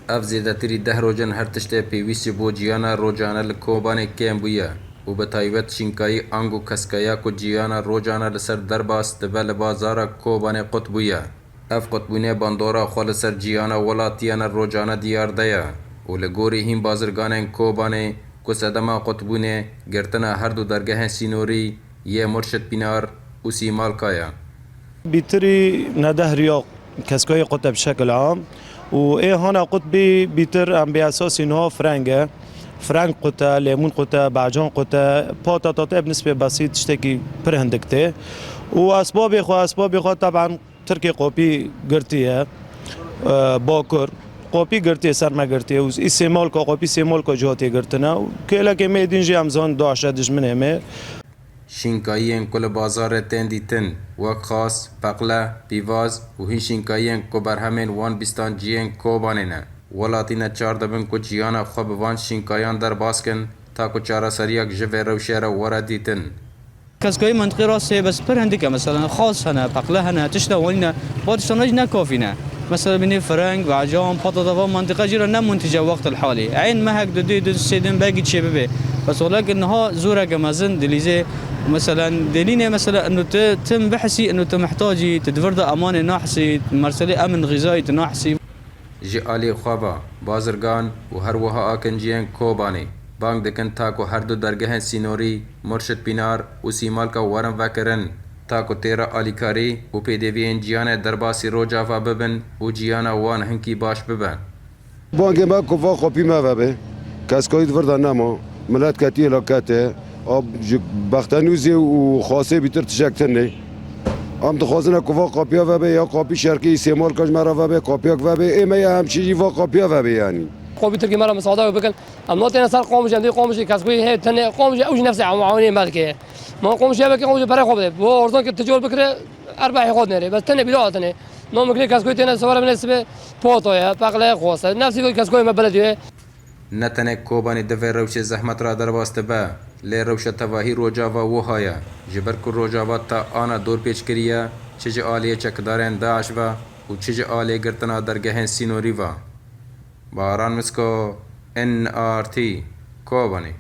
اف زیدتری 10 روزن هر تشته پیویستی بو جیانا روجانه لکوبانه کم بویه و به تایبەت شینکایی ئەنگ و کەسکەیەک و جیانە ڕۆژانە لەسەر دەرباس دەبە لە بازارە کۆبانێ قوت بوویە. ئەف قوتبوونێ باندۆرە خۆ لەسەر جیانە وڵاتیانە ڕۆژانە دیاردەیە و لە گۆری هین بازرگانên کۆبانê ku sedema qutbûnê girtina her du dergehên sînorî yê Murşid Pînar û Sîmalkaya. بيتري ندهريا كسكاي قطب بشكل عام وايه هنا قطبي بيتر ام باساس انها فرنجه فرنج قطه ليمون قطه باجون قطه بطاطا بنسبه بسيط تشتكي برهندكته واسبابي طبعا تركي قوبي قرتيه باكر قوبي قرتيه سرما قرتيه واستعمال قوبي استعمال جهاتي قرتنا كلا كميه دينجي امزان 12 دجمنه شینکایین کل بازار تن دیتن وک خاص پقله پیواز و هی شینکایین کو برهمین وان بیستان جیین کوبانینه ولاتینه چار دبن کو جیانا خوب وان شینکایان در باسکن تا کو چارا سریاک جوه روشیره ورا دیتن كاسكوي منطقة راسية بس برهندكة مثلا خاص هنا بقلة هنا تشتا ولنا باتشتناج نكافينا مثلا بني فرنج وعجام بطاطا منطقة جيرا نمنتجة وقت الحالي عين مهك دو سيدن باقي تشبه بس ولكن انها زورة جمازن دليزي مثلا دليلنا مثلا انه تم بحثي انه محتاجي تدفرد امان ناحسي مرسلي امن غذائي ناحسي جی آلی خوابا بازرگان و هر وها آکنجیان کوبانی بانگ دکن تاکو هر دو درگهن سینوری مرشد پینار و سیمالکا ورم وکرن تاکو تیرا آلیکاری و پیدوین جیان درباسی رو جافا ببن و جیان وان هنکی باش ببن بانگ ما کفا خوبی ما ببه کسکایی دفرد نما ملت کتی علاقاته آب بختنوزی و خاصه بیتر تشکتنه هم تخوازنه کفا قاپیا و به یا قاپی شرقی استعمال کج مرا و به قاپیا و به ایمه همچی و قاپیا و به یعنی قوبي تركي مرة مساعدة وبكن النوت أنا صار قومش عندي قومش كاسكوي هي تاني قومش أوج نفسه معاونين مالك ما قومش يبكي قومش برا خوبه هو أرضان كتجول بكرة أربع يخوض نري بس تاني بلا تاني ما ممكن كاسكوي تاني سوار من السبب بوطة بقلة خوصة نفسي كاسكوي ما بلديه نتنه کوبانی دفع روش زحمت را درباست با لی روش تواهی روجاوا وهایا جبر کو روجاوا تا آنا دور پیچ کریه چج آلیه چکدارن داعش و چج آلیه گرتنا درگهن سینوری و باران مسکو NRT کوبانی